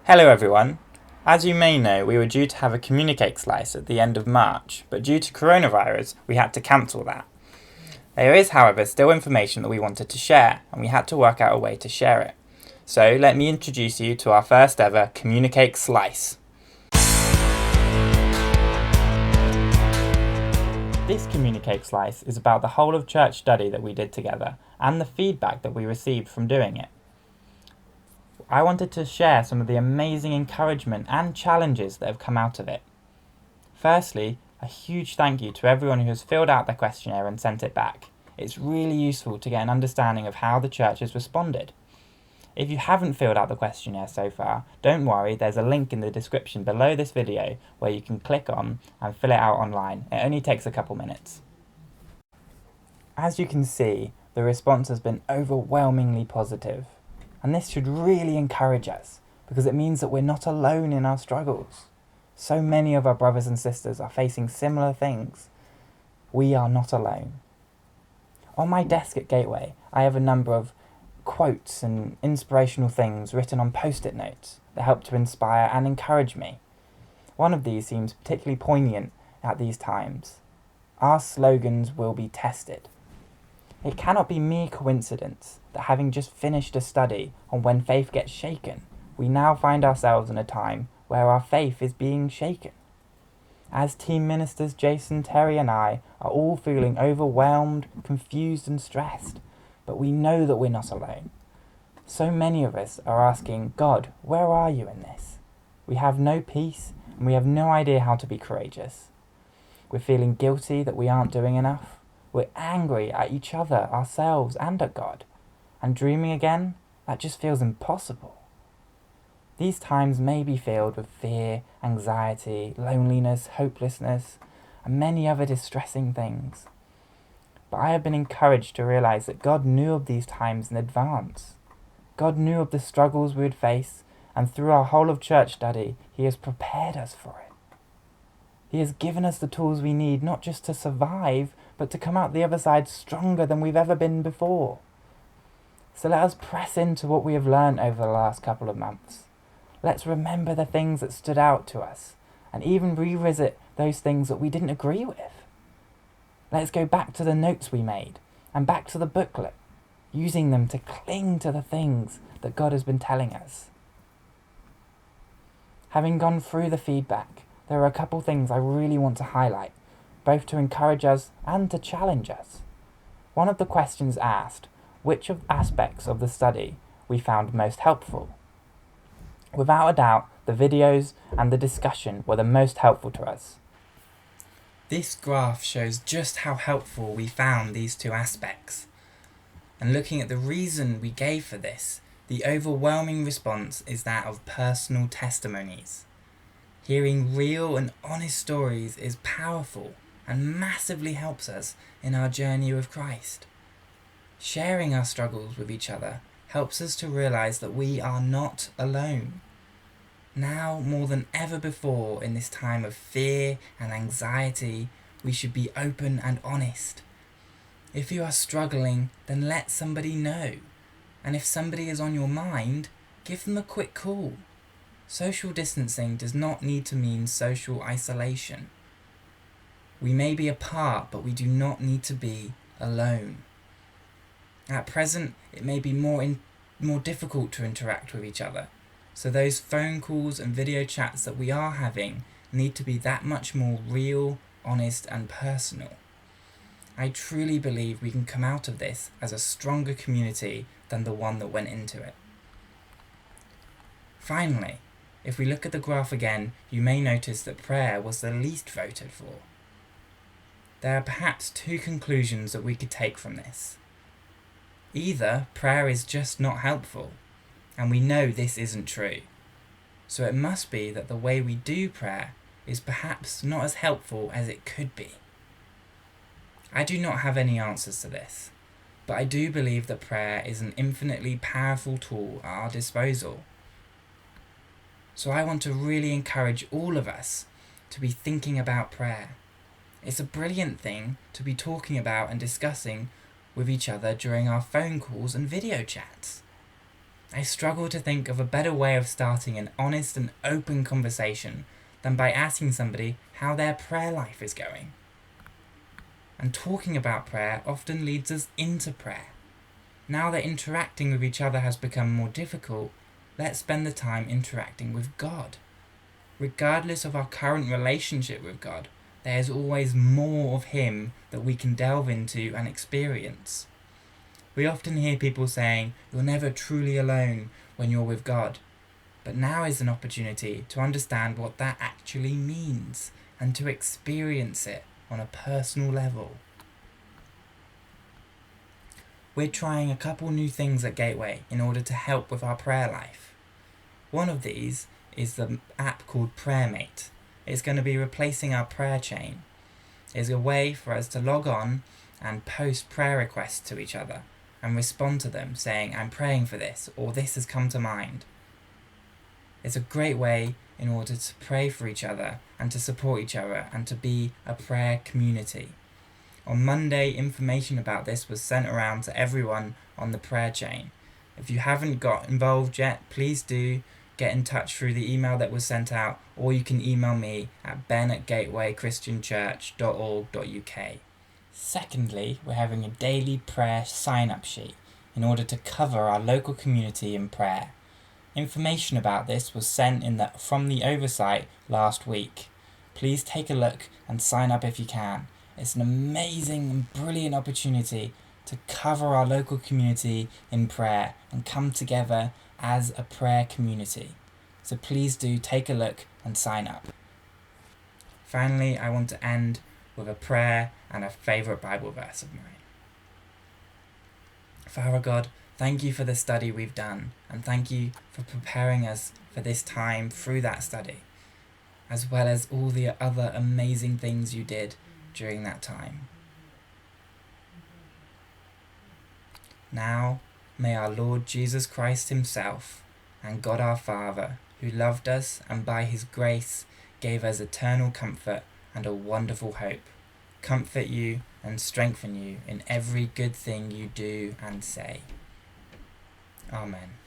Hello everyone. As you may know, we were due to have a CommuniCake slice at the end of March, but due to coronavirus, we had to cancel that. There is, however, still information that we wanted to share, and we had to work out a way to share it. So let me introduce you to our first ever CommuniCake slice. This CommuniCake slice is about the whole of church study that we did together, and the feedback that we received from doing it. I wanted to share some of the amazing encouragement and challenges that have come out of it. Firstly, a huge thank you to everyone who has filled out their questionnaire and sent it back. It's really useful to get an understanding of how the church has responded. If you haven't filled out the questionnaire so far, don't worry, there's a link in the description below this video where you can click on and fill it out online. It only takes a couple minutes. As you can see, the response has been overwhelmingly positive. And this should really encourage us, because it means that we're not alone in our struggles. So many of our brothers and sisters are facing similar things. We are not alone. On my desk at Gateway, I have a number of quotes and inspirational things written on post-it notes that help to inspire and encourage me. One of these seems particularly poignant at these times. Our slogans will be tested. It cannot be mere coincidence that having just finished a study on when faith gets shaken, we now find ourselves in a time where our faith is being shaken. As team ministers Jason, Terry and I are all feeling overwhelmed, confused and stressed, but we know that we're not alone. So many of us are asking, God, where are you in this? We have no peace and we have no idea how to be courageous. We're feeling guilty that we aren't doing enough. We're angry at each other, ourselves, and at God. And dreaming again, that just feels impossible. These times may be filled with fear, anxiety, loneliness, hopelessness, and many other distressing things. But I have been encouraged to realize that God knew of these times in advance. God knew of the struggles we would face, and through our whole of church study, He has prepared us for it. He has given us the tools we need not just to survive, but to come out the other side stronger than we've ever been before. So let us press into what we have learned over the last couple of months. Let's remember the things that stood out to us, and even revisit those things that we didn't agree with. Let's go back to the notes we made, and back to the booklet, using them to cling to the things that God has been telling us. Having gone through the feedback, there are a couple things I really want to highlight, both to encourage us and to challenge us. One of the questions asked, which of aspects of the study we found most helpful? Without a doubt, the videos and the discussion were the most helpful to us. This graph shows just how helpful we found these two aspects. And looking at the reason we gave for this, the overwhelming response is that of personal testimonies. Hearing real and honest stories is powerful and massively helps us in our journey with Christ. Sharing our struggles with each other helps us to realize that we are not alone. Now, more than ever before in this time of fear and anxiety, we should be open and honest. If you are struggling, then let somebody know. And if somebody is on your mind, give them a quick call. Social distancing does not need to mean social isolation. We may be apart, but we do not need to be alone. At present, it may be more difficult to interact with each other, so those phone calls and video chats that we are having need to be that much more real, honest and personal. I truly believe we can come out of this as a stronger community than the one that went into it. Finally, if we look at the graph again, you may notice that prayer was the least voted for. There are perhaps two conclusions that we could take from this. Either prayer is just not helpful, and we know this isn't true. So it must be that the way we do prayer is perhaps not as helpful as it could be. I do not have any answers to this, but I do believe that prayer is an infinitely powerful tool at our disposal. So I want to really encourage all of us to be thinking about prayer. It's a brilliant thing to be talking about and discussing with each other during our phone calls and video chats. I struggle to think of a better way of starting an honest and open conversation than by asking somebody how their prayer life is going. And talking about prayer often leads us into prayer. Now that interacting with each other has become more difficult, let's spend the time interacting with God. Regardless of our current relationship with God, there is always more of Him that we can delve into and experience. We often hear people saying, "You're never truly alone when you're with God." But now is an opportunity to understand what that actually means and to experience it on a personal level. We're trying a couple new things at Gateway in order to help with our prayer life. One of these is the app called PrayerMate. It's going to be replacing our prayer chain. It's a way for us to log on and post prayer requests to each other and respond to them saying, "I'm praying for this," or "This has come to mind." It's a great way in order to pray for each other and to support each other and to be a prayer community. On Monday, information about this was sent around to everyone on the prayer chain. If you haven't got involved yet, please do get in touch through the email that was sent out, or you can email me at ben@gatewaychristianchurch.org.uk. Secondly, we're having a daily prayer sign-up sheet in order to cover our local community in prayer. Information about this was sent from the oversight last week. Please take a look and sign up if you can. It's an amazing and brilliant opportunity to cover our local community in prayer and come together as a prayer community. So please do take a look and sign up. Finally, I want to end with a prayer and a favourite Bible verse of mine. Father God, thank you for the study we've done, and thank you for preparing us for this time through that study, as well as all the other amazing things you did during that time. Now, may our Lord Jesus Christ Himself and God our Father, who loved us and by His grace gave us eternal comfort and a wonderful hope, comfort you and strengthen you in every good thing you do and say. Amen.